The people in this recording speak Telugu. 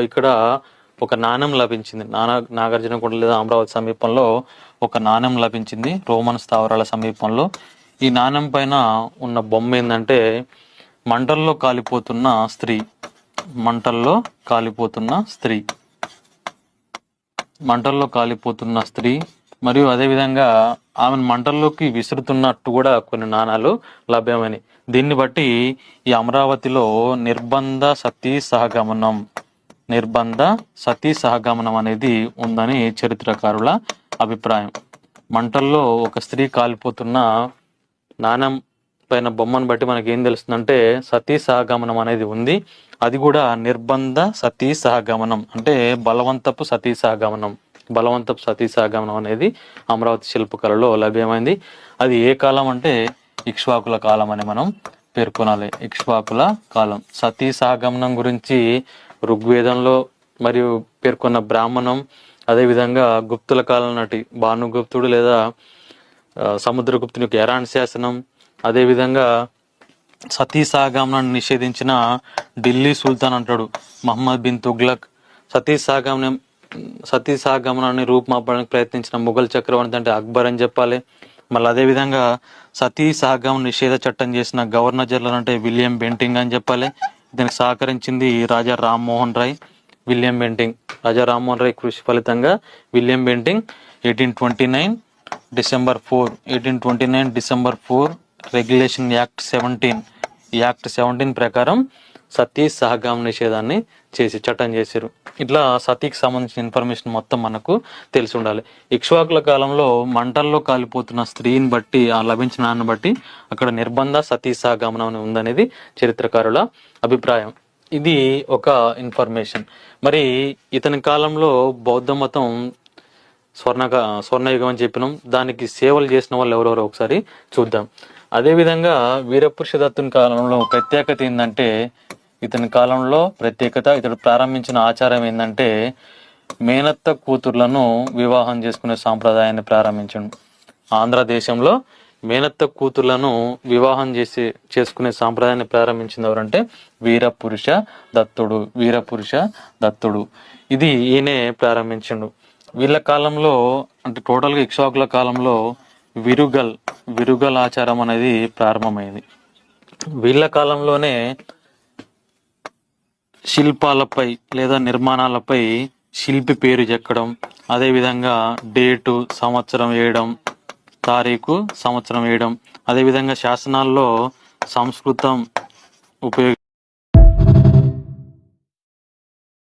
ఇక్కడ ఒక నాణ్యం లభించింది. నాగార్జునకొండ లేదా అమరావతి సమీపంలో ఒక నాణ్యం లభించింది, రోమన్ స్థావరాల సమీపంలో. ఈ నాణ్యం పైన ఉన్న బొమ్మ ఏంటంటే మంటల్లో కాలిపోతున్న స్త్రీ. మంటల్లో కాలిపోతున్న స్త్రీ, మంటల్లో కాలిపోతున్న స్త్రీ. మరియు అదేవిధంగా ఆమెను మంటల్లోకి విసురుతున్నట్టు కూడా కొన్ని నాణాలు లభ్యమైనవి. దీన్ని బట్టి ఈ అమరావతిలో నిర్బంధ సతీ సహగమనం, నిర్బంధ సతీ సహగమనం అనేది ఉందని చరిత్రకారుల అభిప్రాయం. మంటల్లో ఒక స్త్రీ కాలిపోతున్న నాణ్యం పైన బొమ్మను బట్టి మనకి ఏం తెలుస్తుందంటే సతీ సహగమనం అనేది ఉంది. అది కూడా నిర్బంధ సతీ సహగమనం అంటే బలవంతపు సతీ సహగమనం. బలవంతపు సతీ సహగమనం అనేది అమరావతి శిల్పకళలో లభ్యమైంది. అది ఏ కాలం అంటే ఇక్ష్వాకుల కాలం అని మనం పేర్కొనాలి. ఇక్ష్వాకుల కాలం. సతీ సహగమనం గురించి ఋగ్వేదంలో మరియు పేర్కొన్న బ్రాహ్మణం, అదేవిధంగా గుప్తుల కాలం నాటి భానుగుప్తుడు లేదా సముద్రగుప్తుని యొక్క ఎరాన్ శాసనం, అదేవిధంగా సతీ సహగమనాన్ని నిషేధించిన ఢిల్లీ సుల్తాన్ అంటాడు మహమ్మద్ బిన్ తుగ్లక్. సతీ సహగమనాన్ని రూపుమాపడానికి ప్రయత్నించిన ముఘల్ చక్రవర్తి అంటే అక్బర్ అని చెప్పాలి. మళ్ళీ అదేవిధంగా సతీ సహగమన నిషేధ చట్టం చేసిన గవర్నర్ జనరల్ అంటే విలియం బెంటింగ్ అని చెప్పాలి. దీనికి సహకరించింది రాజా రామ్మోహన్ రాయ్. విలియం బెంటింగ్, రాజా రామ్మోహన్ రాయ్ కృషి ఫలితంగా William Bentinck 1829 December 4 regulation act 17 ప్రకారం సతీ సహగమన నిషేధాన్ని చట్టం చేశారు. ఇట్లా సతీకి సంబంధించిన ఇన్ఫర్మేషన్ మొత్తం మనకు తెలిసి ఉండాలి. ఇక్ష్వాకుల కాలంలో మంటల్లో కాలిపోతున్న స్త్రీని బట్టి, ఆ లభించిన దాన్ని బట్టి అక్కడ నిర్బంధ సతీ సహగమనం ఉందనేది చరిత్రకారుల అభిప్రాయం. ఇది ఒక ఇన్ఫర్మేషన్. మరి ఇతని కాలంలో బౌద్ధ మతం స్వర్ణయుగం అని చెప్పినాం. దానికి సేవలు చేసిన వాళ్ళు ఎవరెవరో ఒకసారి చూద్దాం. అదేవిధంగా వీరపురుష దత్తుని కాలంలో ప్రత్యేకత ఏంటంటే, ఇతని కాలంలో ప్రత్యేకత, ఇతడు ప్రారంభించిన ఆచారం ఏంటంటే మేనత్త కూతుర్లను వివాహం చేసుకునే సాంప్రదాయాన్ని ప్రారంభించండు. ఆంధ్రదేశంలో మేనత్త కూతుర్లను వివాహం చేసుకునే సాంప్రదాయాన్ని ప్రారంభించింది ఎవరంటే వీరపురుష దత్తుడు. ఇది ఈయనే ప్రారంభించిండు. వీళ్ళ కాలంలో అంటే టోటల్గా ఇక్ష్వాకుల కాలంలో విరుగల్ ఆచారం అనేది ప్రారంభమైంది. వీళ్ళ కాలంలోనే శిల్పాలపై లేదా నిర్మాణాలపై శిల్పి పేరు చెక్కడం, అదేవిధంగా డేటు సంవత్సరం వేయడం, తారీఖు సంవత్సరం వేయడం, అదేవిధంగా శాసనాల్లో సంస్కృతం